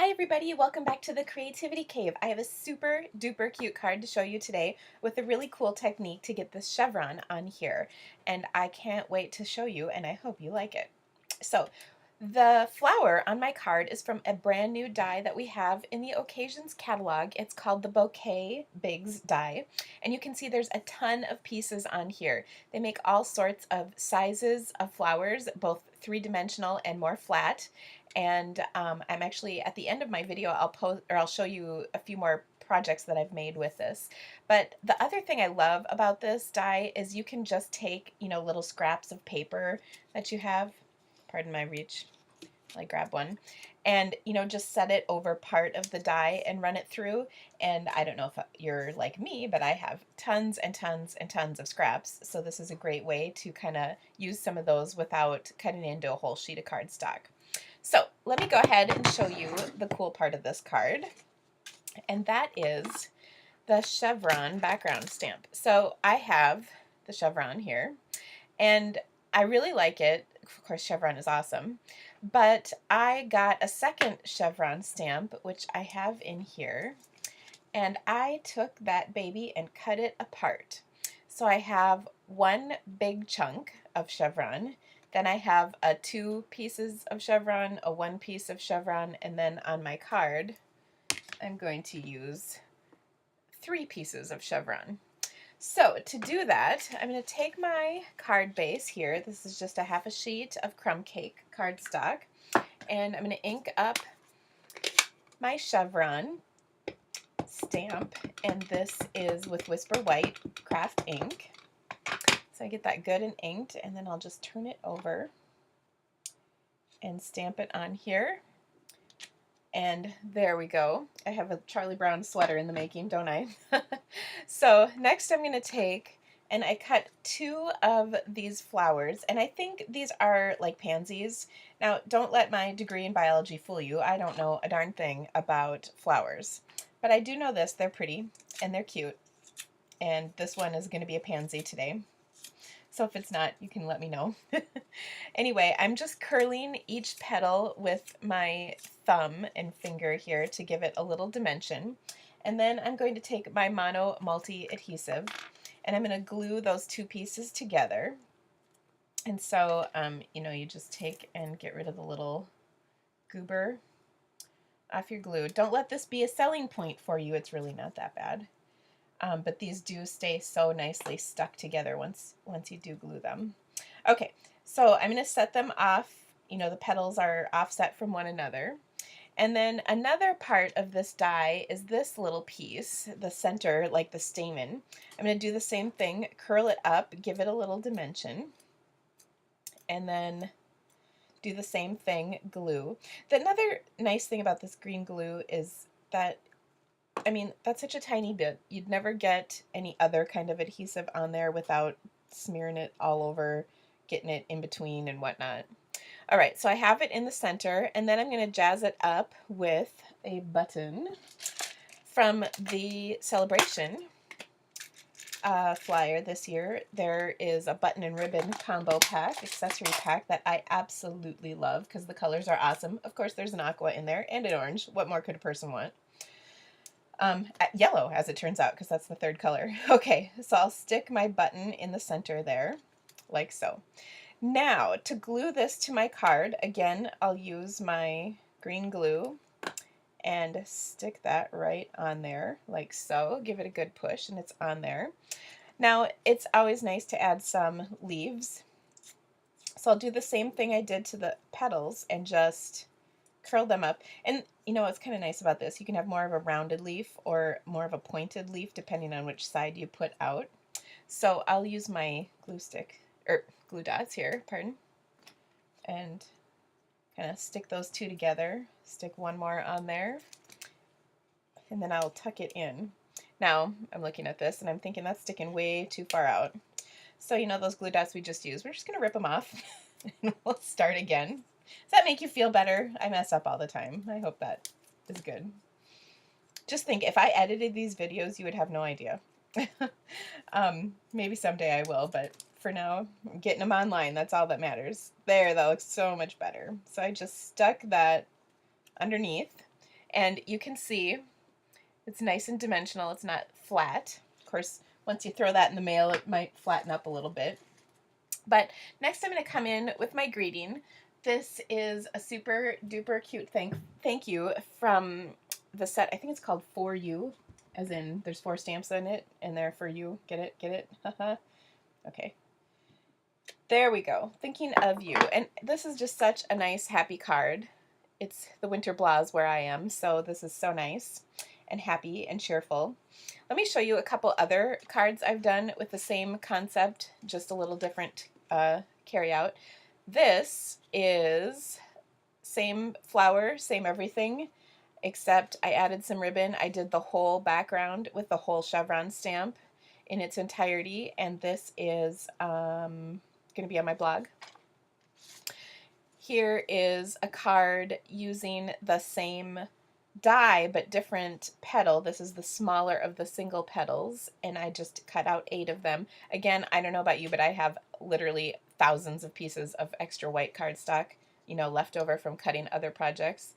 Hi everybody, welcome back to the Creativity Cave. I have a super duper cute card to show you today with a really cool technique to get this chevron on here. And I can't wait to show you and I hope you like it. So the flower on my card is from a brand new die that we have in the Occasions catalog. It's called the Bouquet Bigz Die. And you can see there's a ton of pieces on here. They make all sorts of sizes of flowers, both three-dimensional and more flat. And I'm actually at the end of my video I'll show you a few more projects that I've made with this. But the other thing I love about this die is you can just take, little scraps of paper that you have, pardon my reach, I grab one, and just set it over part of the die and run it through. And I don't know if you're like me, but I have tons and tons and tons of scraps, so this is a great way to kind of use some of those without cutting into a whole sheet of cardstock. So let me go ahead and show you the cool part of this card, and that is the chevron background stamp. So I have the chevron here, and I really like it. Of course, chevron is awesome, but I got a second chevron stamp, which I have in here, and I took that baby and cut it apart. So I have one big chunk of chevron, then I have two pieces of chevron, a one piece of chevron, and then on my card, I'm going to use 3 pieces of chevron. So to do that, I'm going to take my card base here. This is just a half a sheet of crumb cake cardstock, and I'm going to ink up my chevron stamp, and this is with Whisper White craft ink. So I get that good and inked, and then I'll just turn it over and stamp it on here. And there we go. I have a Charlie Brown sweater in the making, don't I? So next I'm going to take, and I cut 2 of these flowers, and I think these are like pansies. Now, don't let my degree in biology fool you. I don't know a darn thing about flowers. But I do know this, they're pretty and they're cute. And this one is going to be a pansy today. So if it's not, you can let me know. Anyway, I'm just curling each petal with my thumb and finger here to give it a little dimension. And then I'm going to take my Mono Multi Adhesive, and I'm going to glue those 2 pieces together. And so, you just take and get rid of the little goober off your glue. Don't let this be a selling point for you. It's really not that bad. But these do stay so nicely stuck together once you do glue them. Okay, so I'm going to set them off. The petals are offset from one another. And then another part of this die is this little piece, the center, like the stamen. I'm going to do the same thing, curl it up, give it a little dimension, and then do the same thing, glue. Another nice thing about this green glue is that that's such a tiny bit. You'd never get any other kind of adhesive on there without smearing it all over, getting it in between and whatnot. All right, so I have it in the center, and then I'm going to jazz it up with a button from the Celebration flyer this year. There is a button and ribbon combo pack, accessory pack, that I absolutely love because the colors are awesome. Of course, there's an aqua in there and an orange. What more could a person want? Yellow, as it turns out, because that's the 3rd color. Okay, so I'll stick my button in the center there, like so. Now, to glue this to my card, again, I'll use my green glue and stick that right on there, like so. Give it a good push, and it's on there. Now, it's always nice to add some leaves. So I'll do the same thing I did to the petals and just curl them up. And what's kind of nice about this, you can have more of a rounded leaf or more of a pointed leaf depending on which side you put out. So I'll use my glue dots here, and kind of stick those 2 together, stick one more on there, and then I'll tuck it in. Now I'm looking at this and I'm thinking that's sticking way too far out. So those glue dots we just used, we're just going to rip them off and we'll start again. Does that make you feel better? I mess up all the time. I hope that is good. Just think, if I edited these videos, you would have no idea. Maybe someday I will, but for now, I'm getting them online. That's all that matters. There, that looks so much better. So I just stuck that underneath. And you can see it's nice and dimensional. It's not flat. Of course, once you throw that in the mail, it might flatten up a little bit. But next I'm going to come in with my greeting. This is a super duper cute thank you from the set. I think it's called For You, as in there's 4 stamps in it, and they're for you. Get it? Get it? Okay. There we go. Thinking of you. And this is just such a nice, happy card. It's the winter blahs where I am, so this is so nice and happy and cheerful. Let me show you a couple other cards I've done with the same concept, just a little different carry out. This is same flower, same everything, except I added some ribbon. I did the whole background with the whole chevron stamp in its entirety, and this is going to be on my blog. Here is a card using the same die but different petal. This is the smaller of the single petals, and I just cut out 8 of them. Again, I don't know about you, but I have literally thousands of pieces of extra white cardstock, you know, left over from cutting other projects.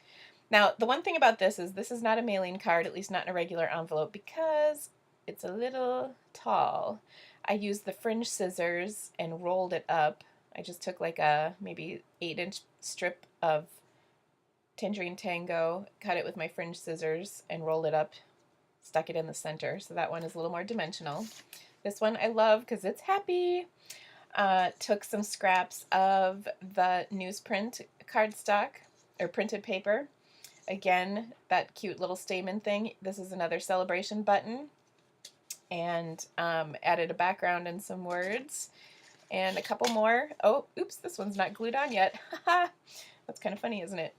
Now, the one thing about this is not a mailing card, at least not in a regular envelope, because it's a little tall. I used the fringe scissors and rolled it up. I just took like a maybe 8-inch strip of Tangerine Tango, cut it with my fringe scissors and rolled it up, stuck it in the center. So that one is a little more dimensional. This one I love because it's happy. Took some scraps of the newsprint cardstock or printed paper. Again, that cute little statement thing. This is another celebration button. And added a background and some words. And a couple more. Oh, oops, this one's not glued on yet. That's kind of funny, isn't it?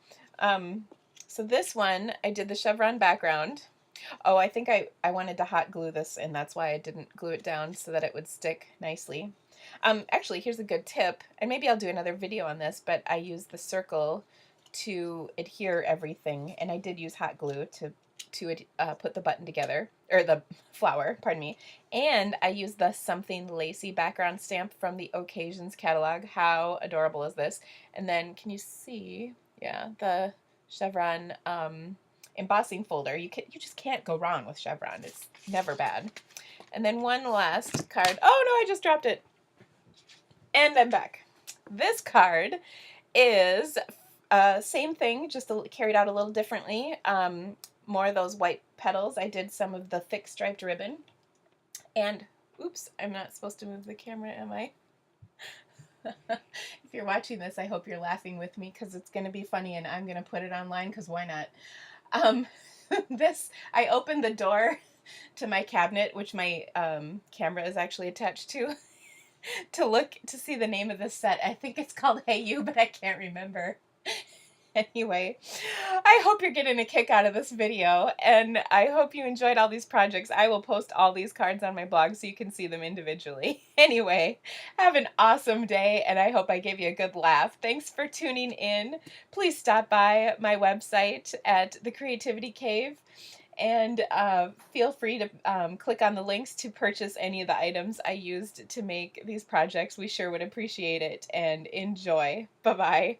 So this one, I did the chevron background. Oh, I think I wanted to hot glue this, and that's why I didn't glue it down so that it would stick nicely. Actually, here's a good tip, and maybe I'll do another video on this, but I used the circle to adhere everything, and I did use hot glue to put the button together, or the flower, pardon me, and I used the Something Lacy background stamp from the Occasions catalog. How adorable is this? And then, can you see, yeah, the chevron embossing folder. You just can't go wrong with chevron. It's never bad. And then one last card. Oh no, I just dropped it. And I'm back. This card is same thing, just carried out a little differently. More of those white petals. I did some of the thick striped ribbon. And, oops, I'm not supposed to move the camera, am I? If you're watching this, I hope you're laughing with me because it's going to be funny and I'm going to put it online because why not? I opened the door to my cabinet, which my camera is actually attached to, to see the name of this set. I think it's called Hey You, but I can't remember. Anyway, I hope you're getting a kick out of this video, and I hope you enjoyed all these projects. I will post all these cards on my blog so you can see them individually. Anyway, have an awesome day, and I hope I gave you a good laugh. Thanks for tuning in. Please stop by my website at The Creativity Cave, and feel free to click on the links to purchase any of the items I used to make these projects. We sure would appreciate it, and enjoy. Bye-bye.